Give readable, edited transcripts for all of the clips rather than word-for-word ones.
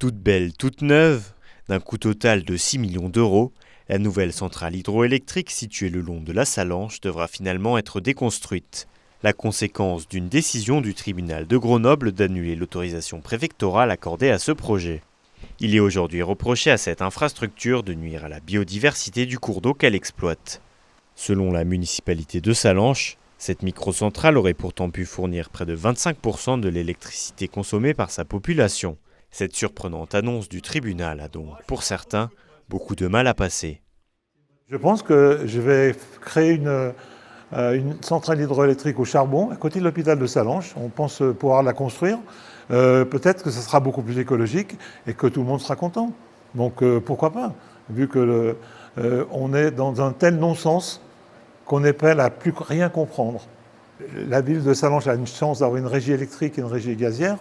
Toute belle, toute neuve, d'un coût total de 6 millions d'euros, la nouvelle centrale hydroélectrique située le long de la Salanche devra finalement être déconstruite. La conséquence d'une décision du tribunal de Grenoble d'annuler l'autorisation préfectorale accordée à ce projet. Il est aujourd'hui reproché à cette infrastructure de nuire à la biodiversité du cours d'eau qu'elle exploite. Selon la municipalité de Salanche, cette microcentrale aurait pourtant pu fournir près de 25% de l'électricité consommée par sa population. Cette surprenante annonce du tribunal a donc, pour certains, beaucoup de mal à passer. Je pense que je vais créer une centrale hydroélectrique au charbon à côté de l'hôpital de Salanche. On pense pouvoir la construire. Peut-être que ce sera beaucoup plus écologique et que tout le monde sera content. Donc pourquoi pas, vu que on est dans un tel non-sens qu'on est prêt à plus rien comprendre. La ville de Salanche a une chance d'avoir une régie électrique et une régie gazière.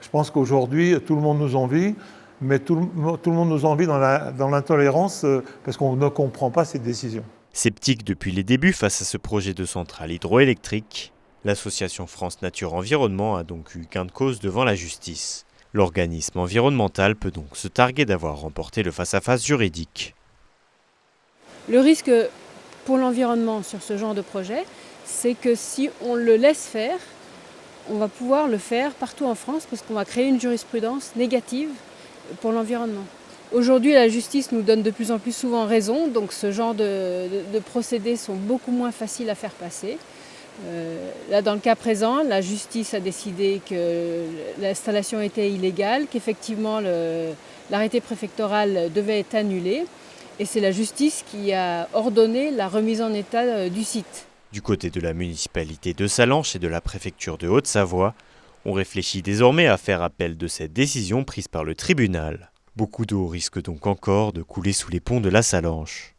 Je pense qu'aujourd'hui, tout le monde nous envie, mais tout le monde nous envie dans l'intolérance parce qu'on ne comprend pas ces décisions. Sceptique depuis les débuts face à ce projet de centrale hydroélectrique, l'association France Nature Environnement a donc eu gain de cause devant la justice. L'organisme environnemental peut donc se targuer d'avoir remporté le face-à-face juridique. Le risque pour l'environnement sur ce genre de projet, c'est que si on le laisse faire, on va pouvoir le faire partout en France parce qu'on va créer une jurisprudence négative pour l'environnement. Aujourd'hui, la justice nous donne de plus en plus souvent raison, donc ce genre de procédés sont beaucoup moins faciles à faire passer. Là, dans le cas présent, la justice a décidé que l'installation était illégale, qu'effectivement l'arrêté préfectoral devait être annulé, et c'est la justice qui a ordonné la remise en état du site. Du côté de la municipalité de Salanche et de la préfecture de Haute-Savoie, on réfléchit désormais à faire appel de cette décision prise par le tribunal. Beaucoup d'eau risque donc encore de couler sous les ponts de la Salanche.